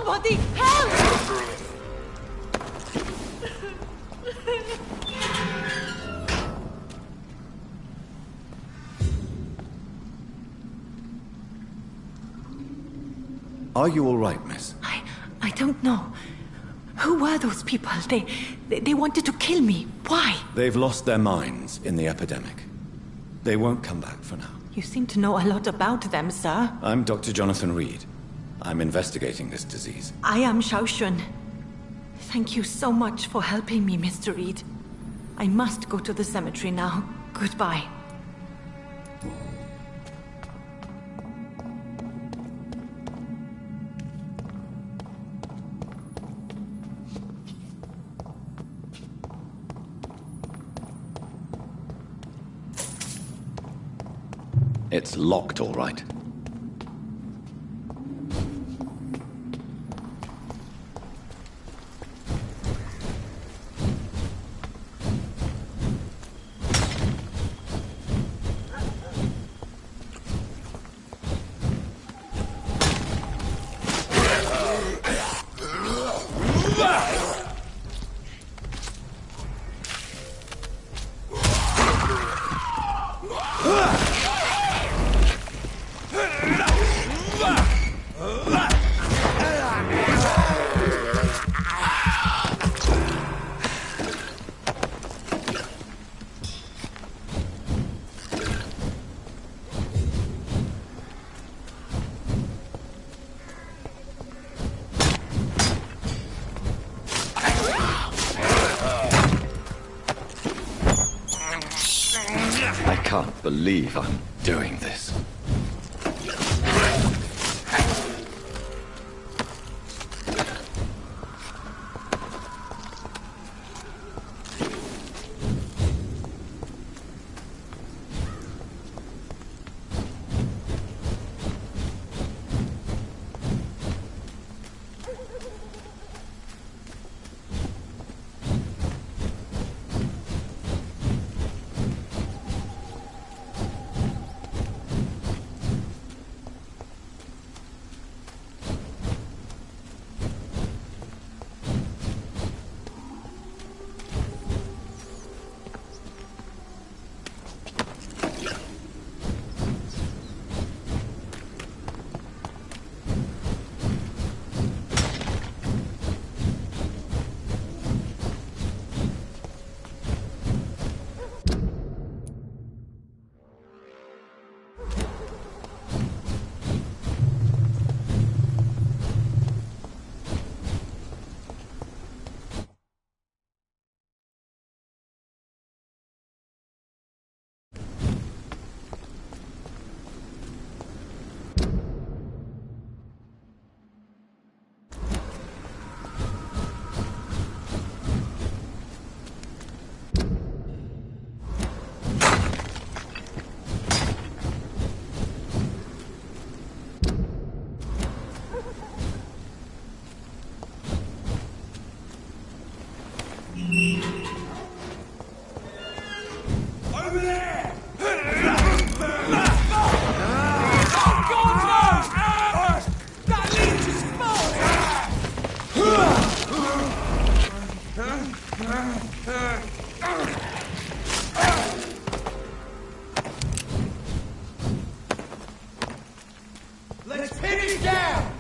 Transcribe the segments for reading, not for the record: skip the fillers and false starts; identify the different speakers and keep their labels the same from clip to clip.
Speaker 1: Somebody help!
Speaker 2: Are you all right, miss?
Speaker 1: I don't know. Who were those people? They wanted to kill me. Why?
Speaker 2: They've lost their minds in the epidemic. They won't come back for now.
Speaker 1: You seem to know a lot about them, sir.
Speaker 2: I'm Dr. Jonathan Reed. I'm investigating this disease.
Speaker 1: I am Xiaoxun. Thank you so much for helping me, Mr. Reed. I must go to the cemetery now. Goodbye.
Speaker 2: It's locked, all right. I can't believe I'm doing this.
Speaker 3: Let's pin him down!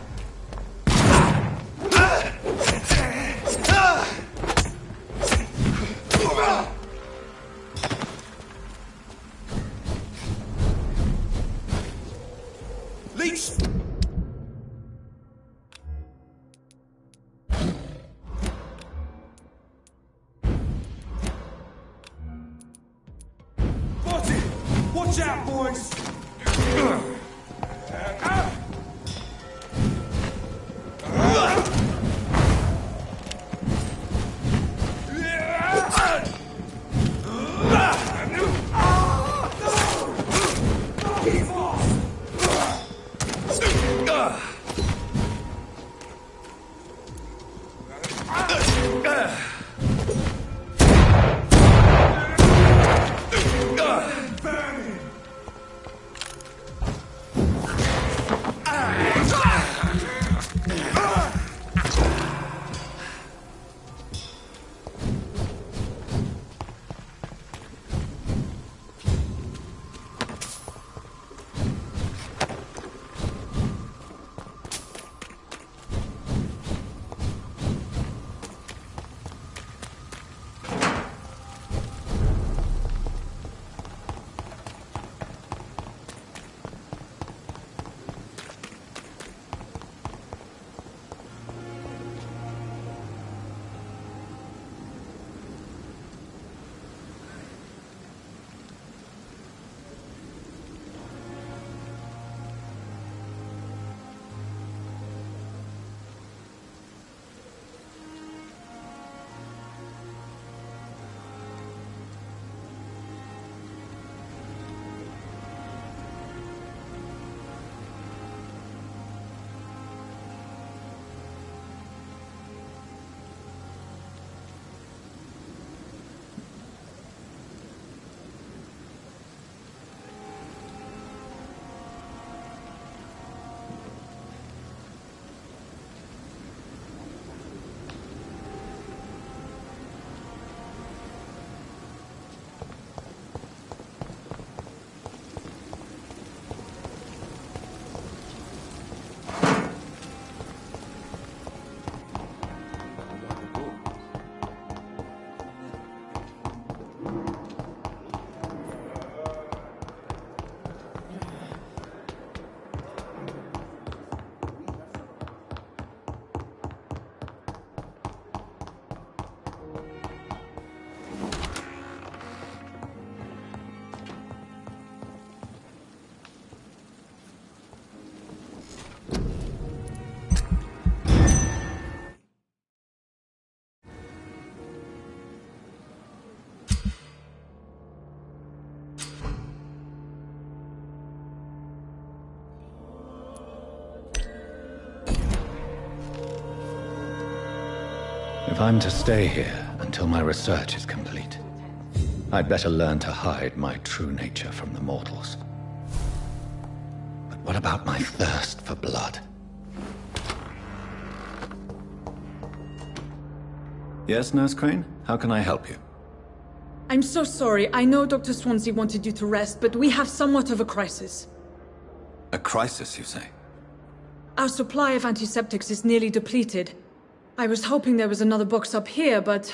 Speaker 3: Leech! Watch out, boys!
Speaker 2: If I'm to stay here until my research is complete, I'd better learn to hide my true nature from the mortals. But what about my thirst for blood? Yes, Nurse Crane? How can I help you?
Speaker 4: I'm so sorry. I know Dr. Swansea wanted you to rest, but we have somewhat of a crisis.
Speaker 2: A crisis, you say?
Speaker 4: Our supply of antiseptics is nearly depleted. I was hoping there was another box up here, but...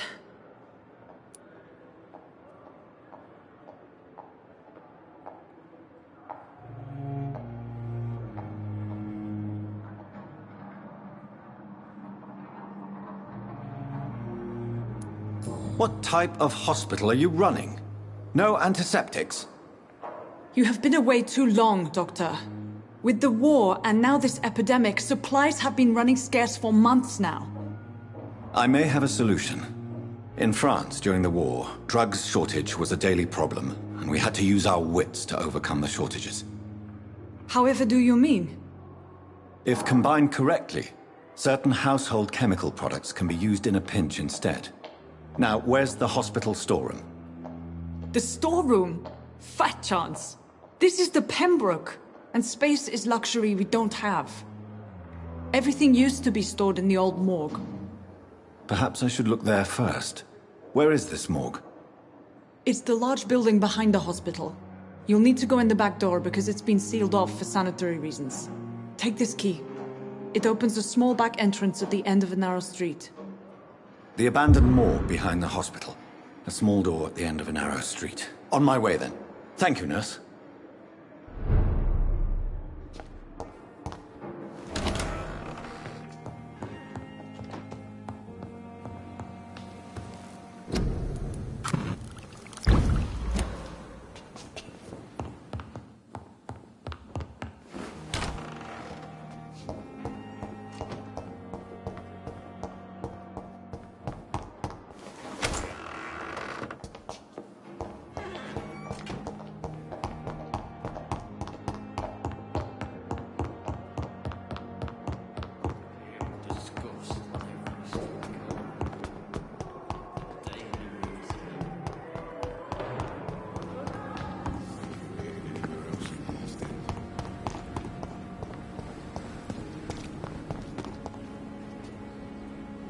Speaker 2: What type of hospital are you running? No antiseptics?
Speaker 4: You have been away too long, Doctor. With the war and now this epidemic, supplies have been running scarce for months now.
Speaker 2: I may have a solution. In France, during the war, drugs shortage was a daily problem, and we had to use our wits to overcome the shortages.
Speaker 4: However do you mean?
Speaker 2: If combined correctly, certain household chemical products can be used in a pinch instead. Now, where's the hospital storeroom?
Speaker 4: The storeroom? Fat chance. This is the Pembroke, and space is luxury we don't have. Everything used to be stored in the old morgue.
Speaker 2: Perhaps I should look there first. Where is this morgue?
Speaker 4: It's the large building behind the hospital. You'll need to go in the back door because it's been sealed off for sanitary reasons. Take this key. It opens a small back entrance at the end of a narrow street.
Speaker 2: The abandoned morgue behind the hospital. A small door at the end of a narrow street. On my way, then. Thank you, nurse.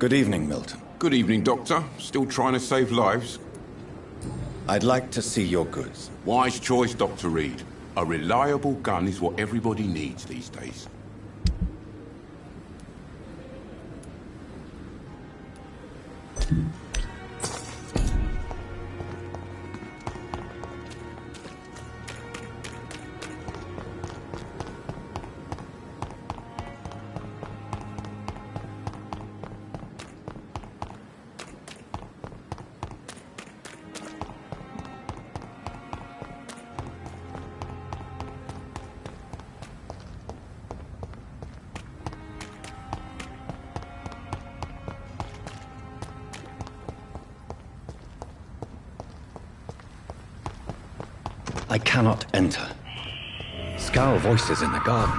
Speaker 2: Good evening, Milton.
Speaker 3: Good evening, Doctor. Still trying to save lives?
Speaker 2: I'd like to see your goods.
Speaker 3: Wise choice, Dr. Reed. A reliable gun is what everybody needs these days.
Speaker 2: I cannot enter. Scowl voices in the garden.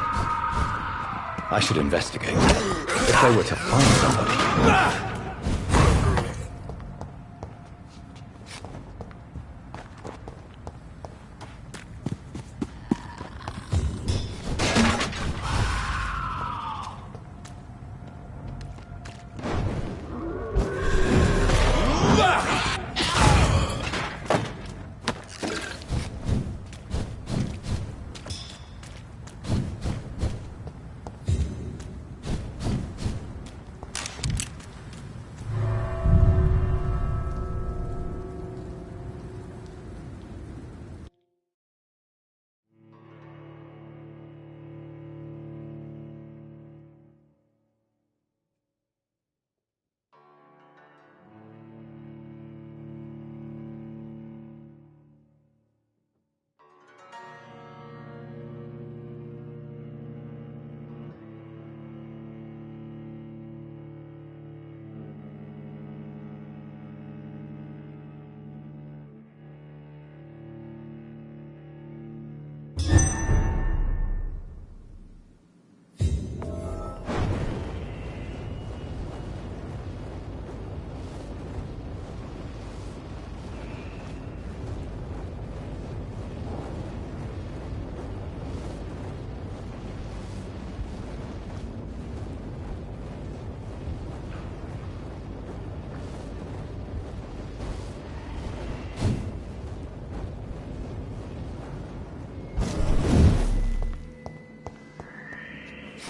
Speaker 2: I should investigate. If they were to find somebody...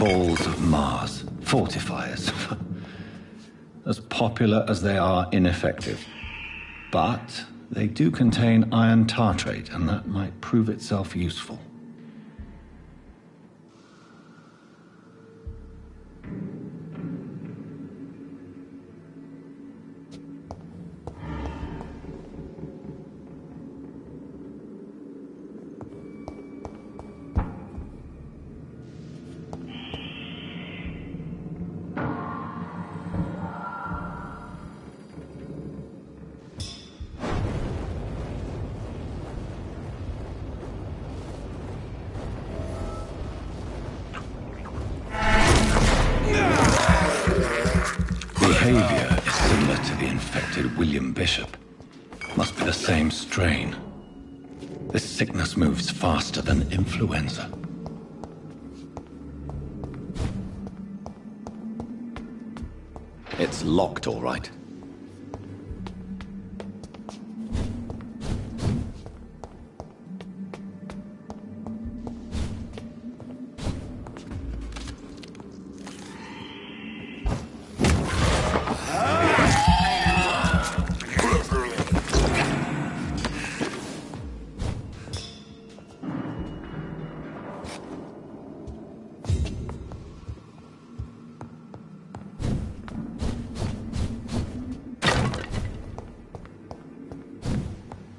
Speaker 2: Balls of Mars. Fortifiers. As popular as they are ineffective. But they do contain iron tartrate, and that might prove itself useful. Behavior is similar to the infected William Bishop. Must be the same strain. This sickness moves faster than influenza. It's locked, all right.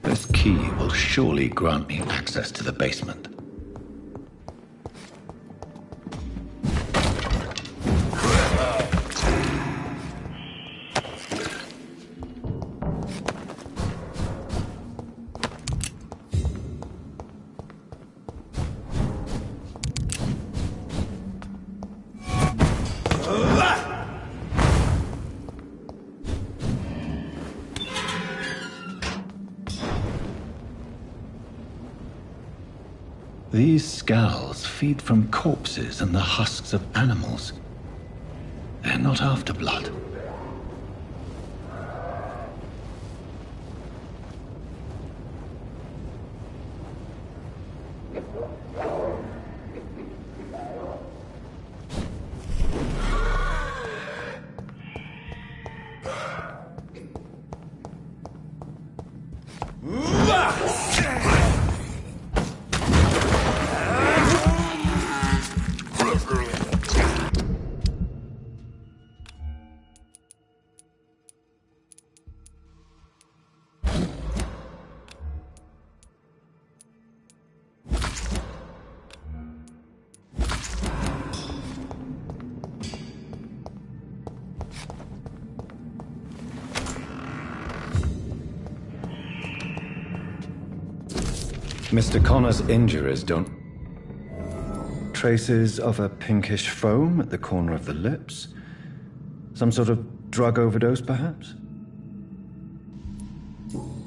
Speaker 2: This key will surely grant me access to the basement. These scowls feed from corpses and the husks of animals. They're not after blood. Mr. Connor's injuries don't... Traces of a pinkish foam at the corner of the lips? Some sort of drug overdose, perhaps?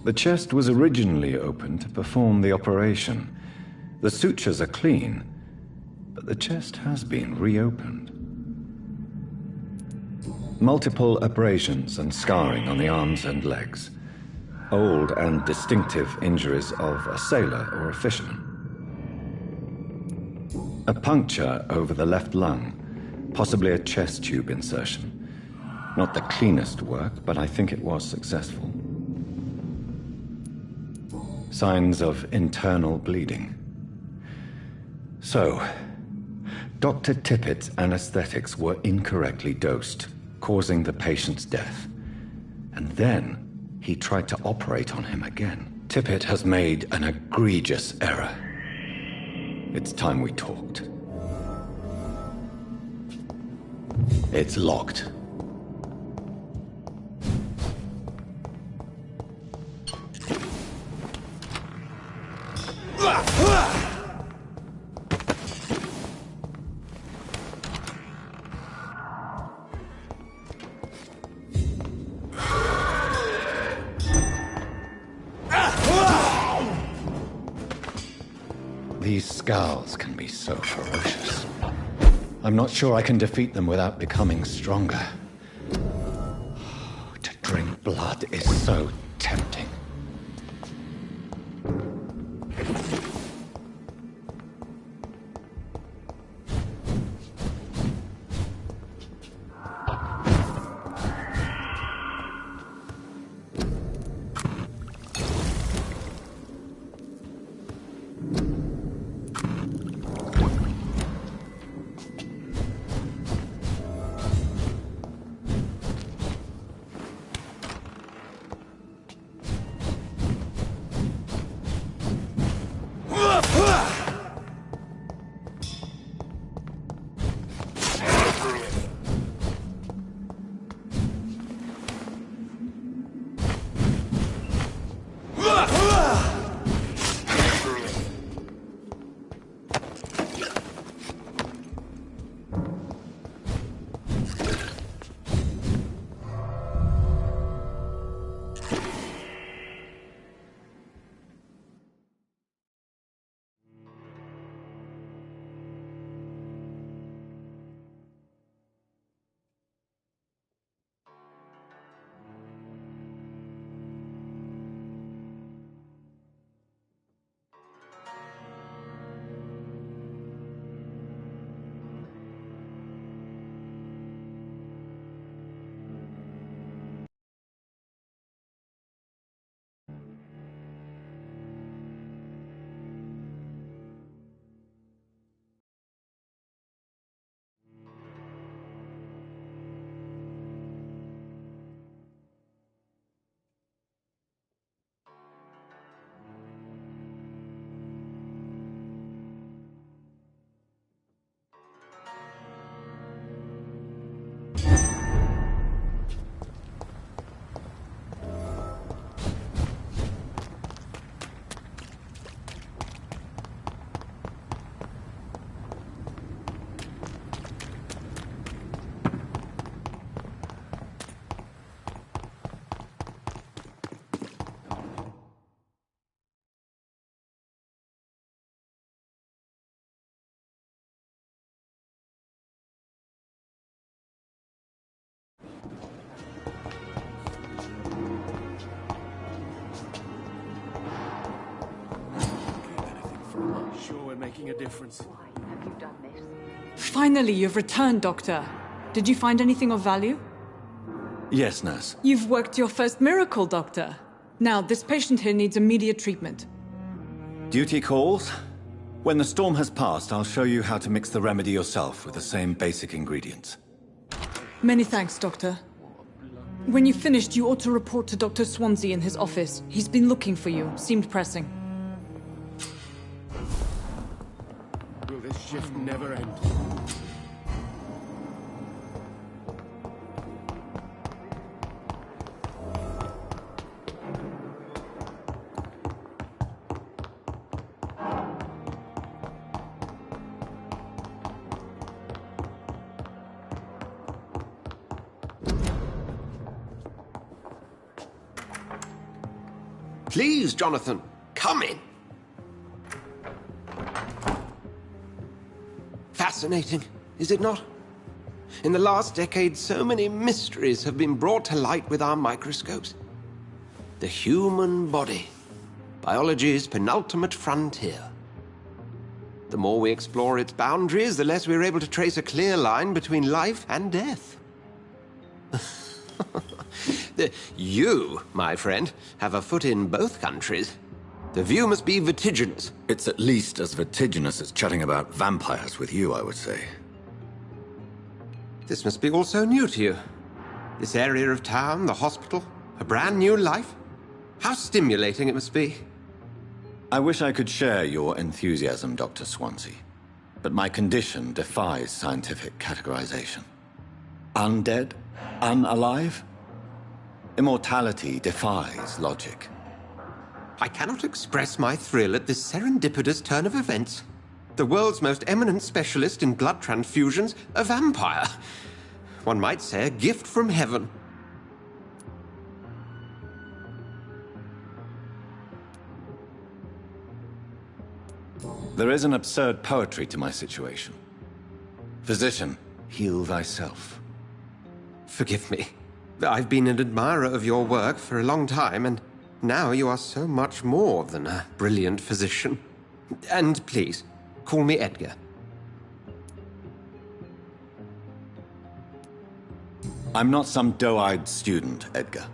Speaker 2: The chest was originally open to perform the operation. The sutures are clean, but the chest has been reopened. Multiple abrasions and scarring on the arms and legs. Old and distinctive injuries of a sailor or a fisherman. A puncture over the left lung, possibly a chest tube insertion. Not the cleanest work, but I think it was successful. Signs of internal bleeding. So, Dr. Tippett's anesthetics were incorrectly dosed, causing the patient's death. And then he tried to operate on him again. Tippett has made an egregious error. It's time we talked. It's locked. These scowls can be so ferocious. I'm not sure I can defeat them without becoming stronger. To drink blood is so tempting.
Speaker 5: making a difference.
Speaker 1: Have you done this?
Speaker 4: Finally, you've returned, Doctor. Did you find anything of value?
Speaker 2: Yes, nurse.
Speaker 4: You've worked your first miracle, Doctor. Now, this patient here needs immediate treatment.
Speaker 2: Duty calls. When the storm has passed, I'll show you how to mix the remedy yourself with the same basic ingredients.
Speaker 4: Many thanks, Doctor. When you've finished, you ought to report to Dr. Swansea in his office. He's been looking for you. Seemed pressing.
Speaker 5: Will this shift never end?
Speaker 6: Please, Jonathan, come in. Fascinating, is it not? In the last decade, so many mysteries have been brought to light with our microscopes. The human body, biology's penultimate frontier. The more we explore its boundaries, the less we're able to trace a clear line between life and death. You, my friend, have a foot in both countries. The view must be vertiginous.
Speaker 2: It's at least as vertiginous as chatting about vampires with you, I would say.
Speaker 6: This must be all so new to you. This area of town, the hospital, a brand new life. How stimulating it must be.
Speaker 2: I wish I could share your enthusiasm, Dr. Swansea. But my condition defies scientific categorization. Undead? Unalive? Immortality defies logic.
Speaker 6: I cannot express my thrill at this serendipitous turn of events. The world's most eminent specialist in blood transfusions, a vampire. One might say a gift from heaven.
Speaker 2: There is an absurd poetry to my situation. Physician, heal thyself.
Speaker 6: Forgive me. I've been an admirer of your work for a long time, and now you are so much more than a brilliant physician. And please, call me Edgar.
Speaker 2: I'm not some doe-eyed student, Edgar.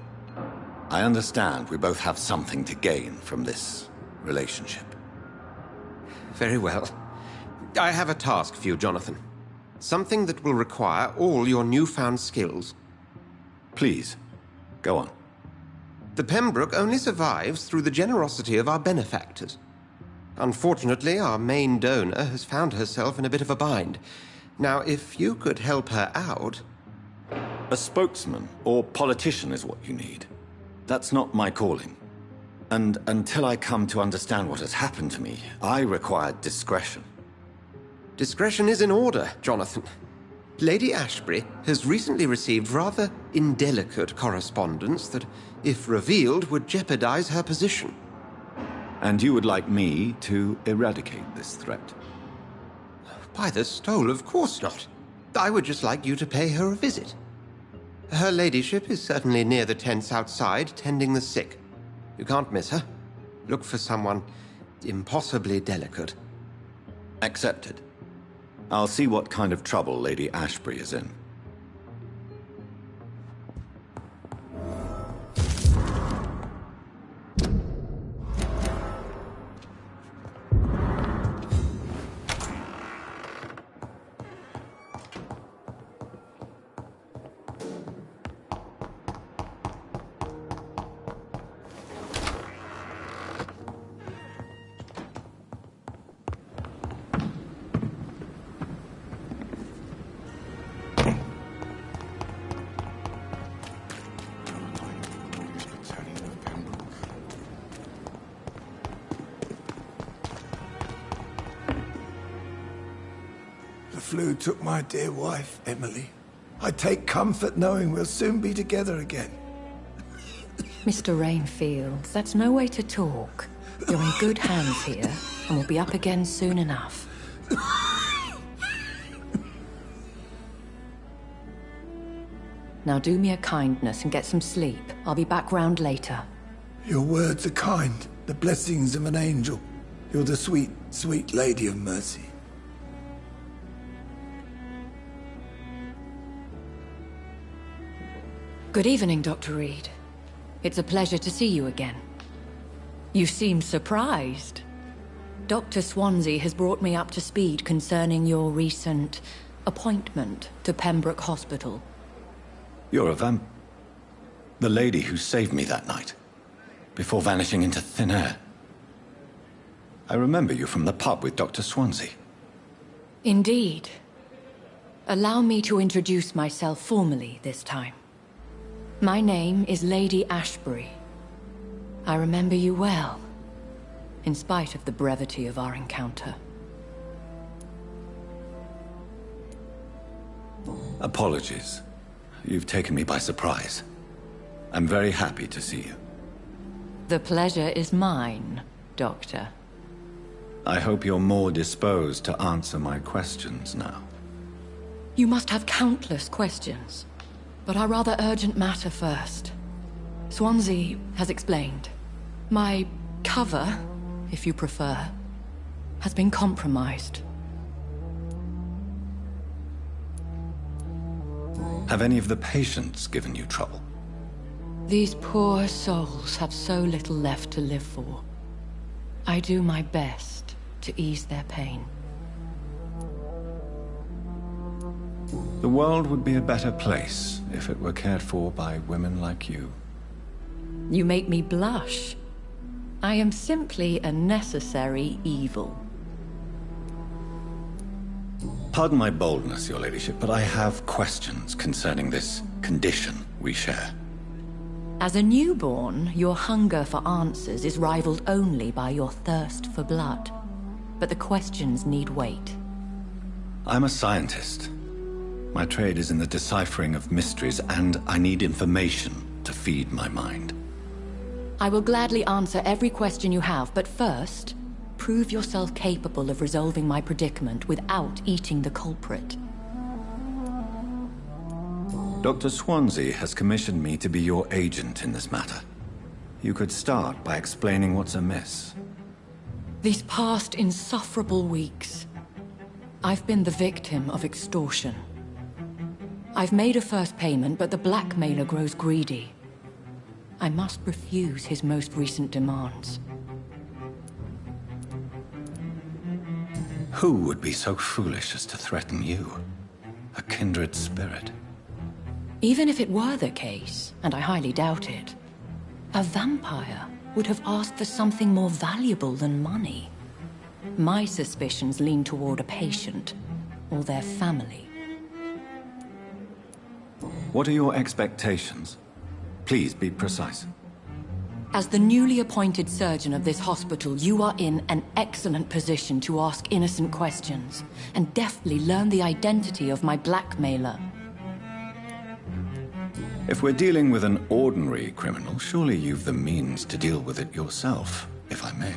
Speaker 2: I understand we both have something to gain from this relationship.
Speaker 6: Very well. I have a task for you, Jonathan. Something that will require all your newfound skills.
Speaker 2: Please, go on.
Speaker 6: The Pembroke only survives through the generosity of our benefactors. Unfortunately, our main donor has found herself in a bit of a bind. Now, if you could help her out...
Speaker 2: A spokesman or politician is what you need. That's not my calling. And until I come to understand what has happened to me, I require discretion.
Speaker 6: Discretion is in order, Jonathan. Lady Ashbury has recently received rather indelicate correspondence that, if revealed, would jeopardize her position.
Speaker 2: And you would like me to eradicate this threat?
Speaker 6: By the stole, of course not. I would just like you to pay her a visit. Her ladyship is certainly near the tents outside, tending the sick. You can't miss her. Look for someone impossibly delicate.
Speaker 2: Accepted. I'll see what kind of trouble Lady Ashbury is in.
Speaker 7: The flu took my dear wife, Emily. I take comfort knowing we'll soon be together again.
Speaker 8: Mr. Rainfield, that's no way to talk. You're in good hands here, and we'll be up again soon enough. Now do me a kindness and get some sleep. I'll be back round later.
Speaker 7: Your words are kind, the blessings of an angel. You're the sweet, sweet Lady of Mercy.
Speaker 8: Good evening, Dr. Reed. It's a pleasure to see you again. You seem surprised. Dr. Swansea has brought me up to speed concerning your recent appointment to Pembroke Hospital.
Speaker 2: You're a the lady who saved me that night, before vanishing into thin air. I remember you from the pub with Dr. Swansea.
Speaker 8: Indeed. Allow me to introduce myself formally this time. My name is Lady Ashbury. I remember you well, in spite of the brevity of our encounter.
Speaker 2: Apologies. You've taken me by surprise. I'm very happy to see you.
Speaker 8: The pleasure is mine, Doctor.
Speaker 2: I hope you're more disposed to answer my questions now.
Speaker 8: You must have countless questions, but our rather urgent matter first. Swansea has explained. My cover, if you prefer, has been compromised.
Speaker 2: Have any of the patients given you trouble?
Speaker 8: These poor souls have so little left to live for. I do my best to ease their pain.
Speaker 2: The world would be a better place if it were cared for by women like you.
Speaker 8: You make me blush. I am simply a necessary evil.
Speaker 2: Pardon my boldness, Your Ladyship, but I have questions concerning this condition we share.
Speaker 8: As a newborn, your hunger for answers is rivaled only by your thirst for blood. But the questions need wait.
Speaker 2: I'm a scientist. My trade is in the deciphering of mysteries, and I need information to feed my mind.
Speaker 8: I will gladly answer every question you have, but first, prove yourself capable of resolving my predicament without eating the culprit.
Speaker 2: Dr. Swansea has commissioned me to be your agent in this matter. You could start by explaining what's amiss.
Speaker 8: These past insufferable weeks, I've been the victim of extortion. I've made a first payment, but the blackmailer grows greedy. I must refuse his most recent demands.
Speaker 2: Who would be so foolish as to threaten you? A kindred spirit.
Speaker 8: Even if it were the case, and I highly doubt it, a vampire would have asked for something more valuable than money. My suspicions lean toward a patient, or their family.
Speaker 2: What are your expectations? Please be precise.
Speaker 8: As the newly appointed surgeon of this hospital, you are in an excellent position to ask innocent questions, and deftly learn the identity of my blackmailer.
Speaker 2: If we're dealing with an ordinary criminal, surely you've the means to deal with it yourself, if I may.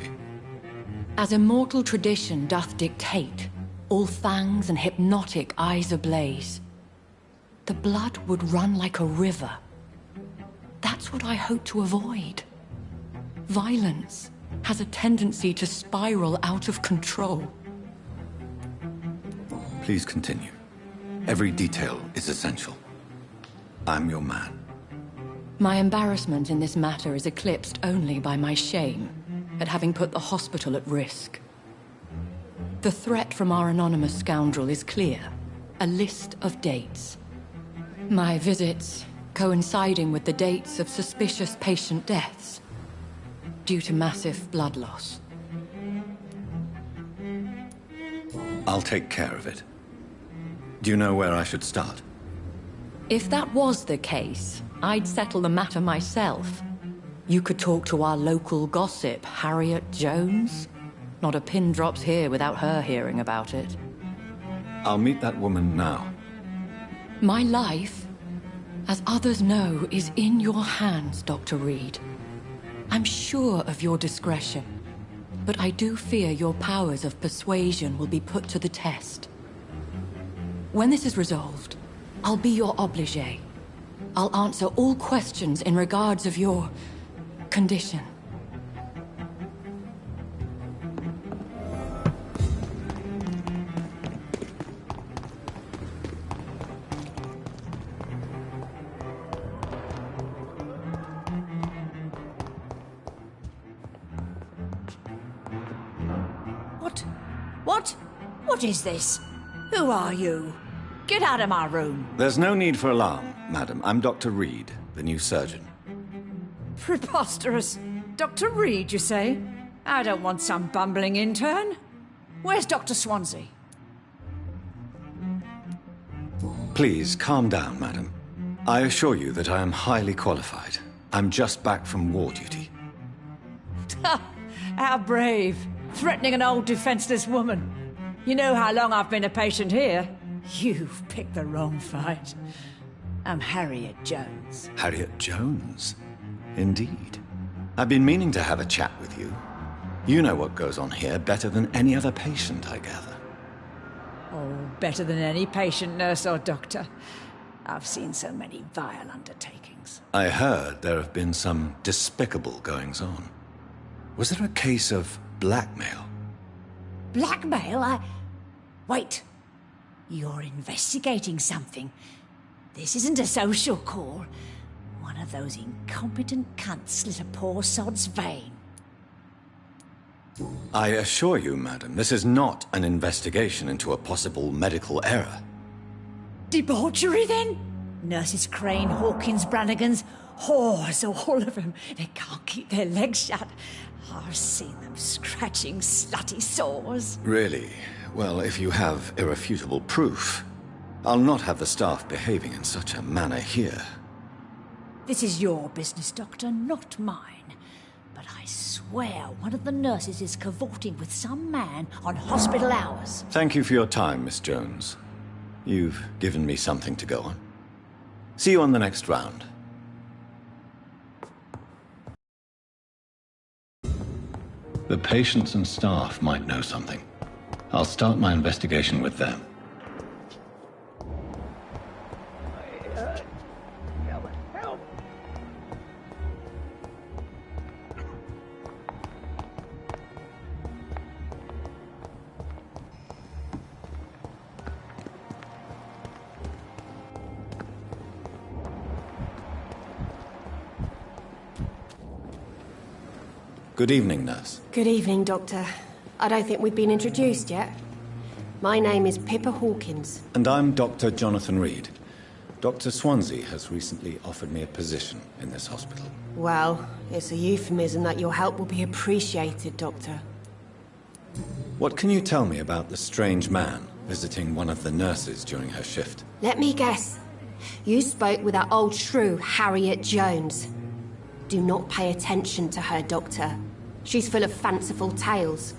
Speaker 8: As immortal tradition doth dictate, all fangs and hypnotic eyes ablaze, the blood would run like a river. That's what I hope to avoid. Violence has a tendency to spiral out of control.
Speaker 2: Please continue. Every detail is essential. I'm your man.
Speaker 8: My embarrassment in this matter is eclipsed only by my shame at having put the hospital at risk. The threat from our anonymous scoundrel is clear. A list of dates. My visits coinciding with the dates of suspicious patient deaths due to massive blood loss.
Speaker 2: I'll take care of it. Do you know where I should start?
Speaker 8: If that was the case, I'd settle the matter myself. You could talk to our local gossip, Harriet Jones. Not a pin drops here without her hearing about it.
Speaker 2: I'll meet that woman now.
Speaker 8: My life, as others know, is in your hands, Dr. Reed. I'm sure of your discretion, but I do fear your powers of persuasion will be put to the test. When this is resolved, I'll be your obligé. I'll answer all questions in regards of your condition.
Speaker 9: What? What is this? Who are you? Get out of my room.
Speaker 2: There's no need for alarm, madam. I'm Dr. Reed, the new surgeon.
Speaker 9: Preposterous. Dr. Reed, you say? I don't want some bumbling intern. Where's Dr. Swansea?
Speaker 2: Please, calm down, madam. I assure you that I am highly qualified. I'm just back from war duty.
Speaker 9: How brave. Threatening an old defenseless woman. You know how long I've been a patient here? You've picked the wrong fight. I'm Harriet Jones.
Speaker 2: Harriet Jones? Indeed. I've been meaning to have a chat with you. You know what goes on here better than any other patient, I gather.
Speaker 9: Oh, better than any patient, nurse or doctor. I've seen so many vile undertakings.
Speaker 2: I heard there have been some despicable goings-on. Was there a case of blackmail?
Speaker 9: Blackmail? Wait. You're investigating something. This isn't a social call. One of those incompetent cunts slit a poor sod's vein.
Speaker 2: I assure you, madam, this is not an investigation into a possible medical error.
Speaker 9: Debauchery, then? Nurses Crane, Hawkins, Brannigans, whores, all of them. They can't keep their legs shut. I've seen them scratching slutty sores.
Speaker 2: Really? Well, if you have irrefutable proof, I'll not have the staff behaving in such a manner here.
Speaker 9: This is your business, Doctor, not mine. But I swear one of the nurses is cavorting with some man on hospital hours.
Speaker 2: Thank you for your time, Miss Jones. You've given me something to go on. See you on the next round. The patients and staff might know something. I'll start my investigation with them. Good evening, nurse.
Speaker 10: Good evening, Doctor. I don't think we've been introduced yet. My name is Pippa Hawkins.
Speaker 2: And I'm Dr. Jonathan Reed. Dr. Swansea has recently offered me a position in this hospital.
Speaker 10: Well, it's a euphemism that your help will be appreciated, Doctor.
Speaker 2: What can you tell me about the strange man visiting one of the nurses during her shift?
Speaker 10: Let me guess. You spoke with that old shrew, Harriet Jones. Do not pay attention to her, Doctor. She's full of fanciful tales.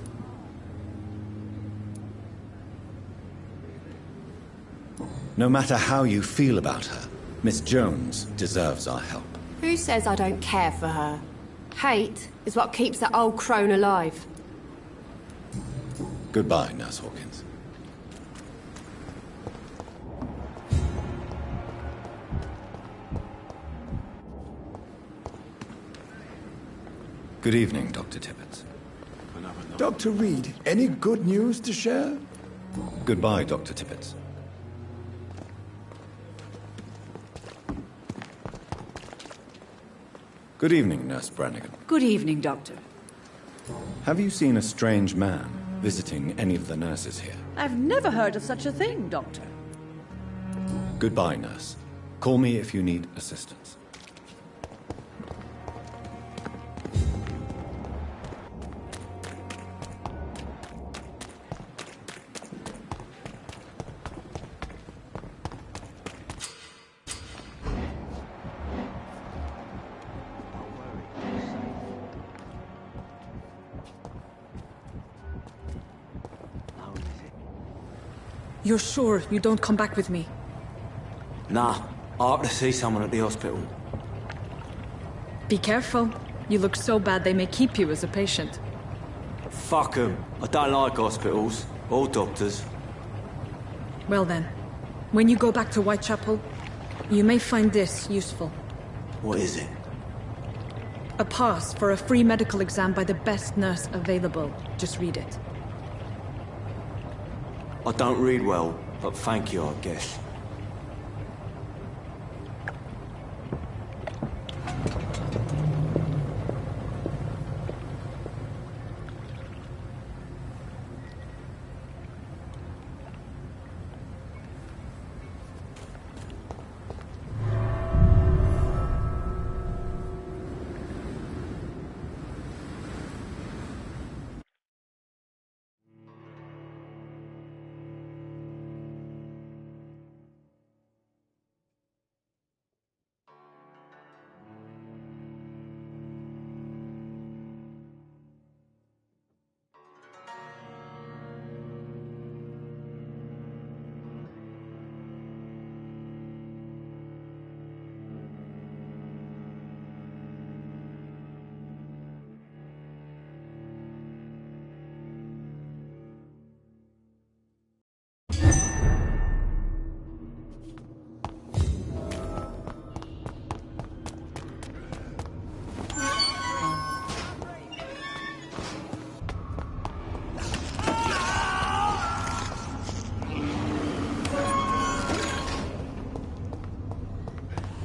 Speaker 2: No matter how you feel about her, Miss Jones deserves our help.
Speaker 10: Who says I don't care for her? Hate is what keeps that old crone alive.
Speaker 2: Goodbye, Nurse Hawkins. Good evening, Dr. Tippett.
Speaker 7: Dr. Reed, any good news to share?
Speaker 2: Goodbye, Dr. Tippett. Good evening, Nurse Brannigan.
Speaker 9: Good evening, Doctor.
Speaker 2: Have you seen a strange man visiting any of the nurses here?
Speaker 9: I've never heard of such a thing, Doctor.
Speaker 2: Goodbye, nurse. Call me if you need assistance.
Speaker 4: You're sure you don't come back with me?
Speaker 11: Nah, I have to see someone at the hospital.
Speaker 4: Be careful. You look so bad they may keep you as a patient.
Speaker 11: Fuck 'em. I don't like hospitals. Or doctors.
Speaker 4: Well then, when you go back to Whitechapel, you may find this useful.
Speaker 11: What is it?
Speaker 4: A pass for a free medical exam by the best nurse available. Just read it.
Speaker 11: I don't read well, but thank you, I guess.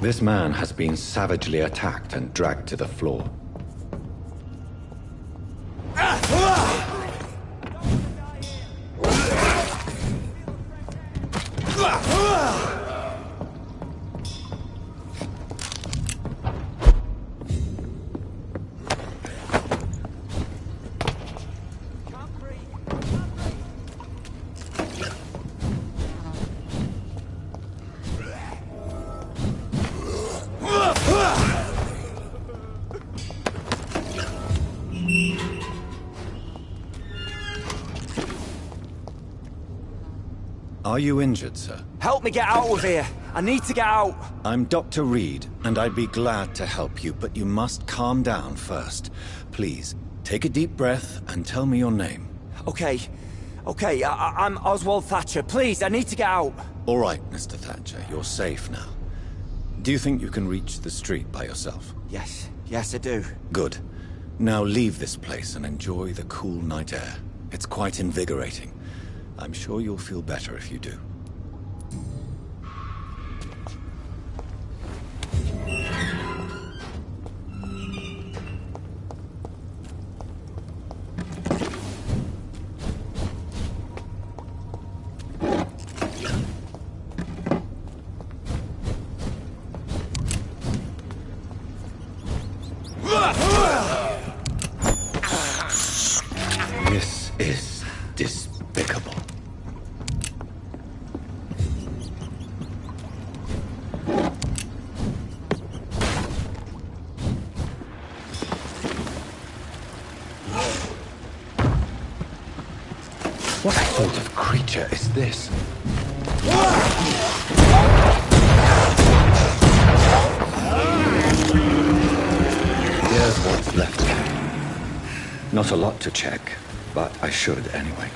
Speaker 2: This man has been savagely attacked and dragged to the floor. Are you injured, sir?
Speaker 11: Help me get out of here. I need to get out.
Speaker 2: I'm Dr. Reed, and I'd be glad to help you, but you must calm down first. Please, take a deep breath and tell me your name.
Speaker 11: Okay. I'm Oswald Thatcher. Please, I need to get out.
Speaker 2: All right, Mr. Thatcher, you're safe now. Do you think you can reach the street by yourself?
Speaker 11: Yes, I do.
Speaker 2: Good. Now leave this place and enjoy the cool night air. It's quite invigorating. I'm sure you'll feel better if you do. This is despicable. What sort of creature is this? Here's what's left of it. Not a lot to check, but I should anyway.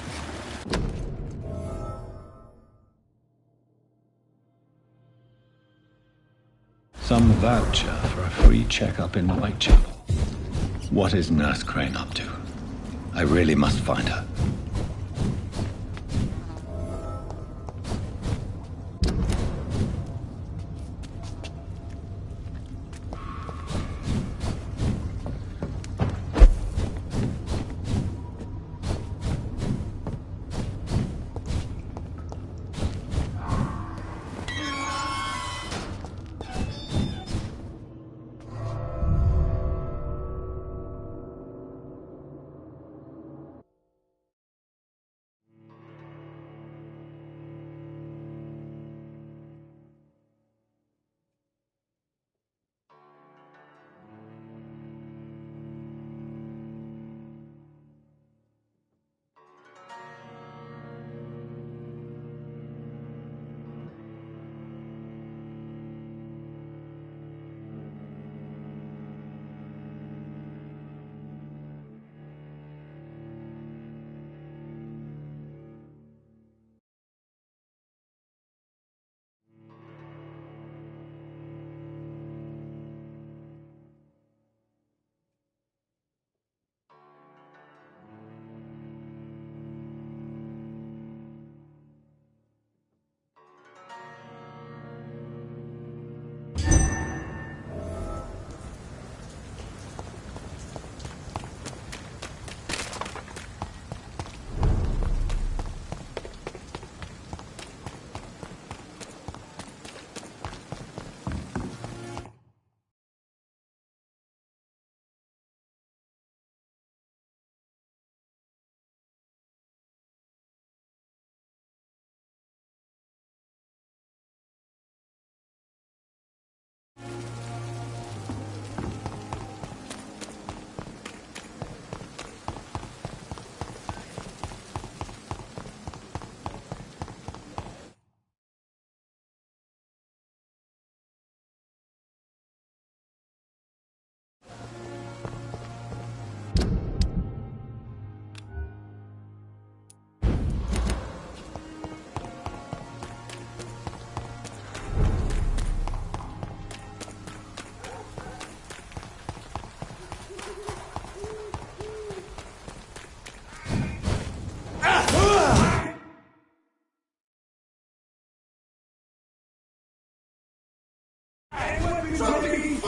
Speaker 2: Some voucher for a free checkup in Whitechapel. What is Nurse Crane up to? I really must find her.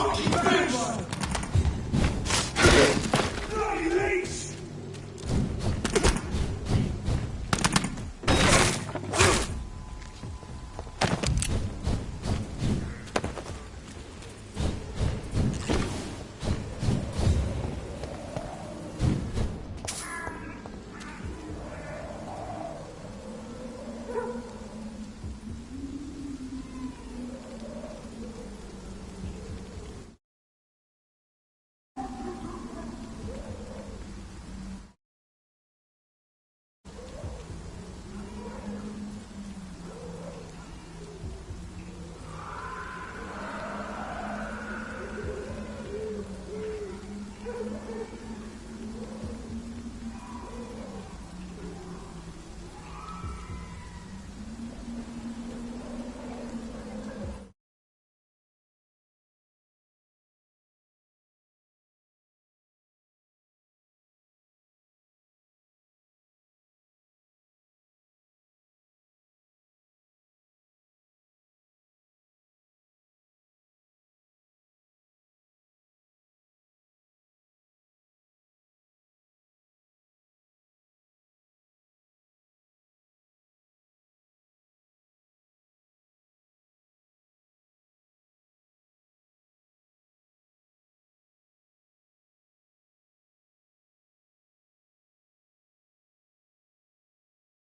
Speaker 5: fucking thing!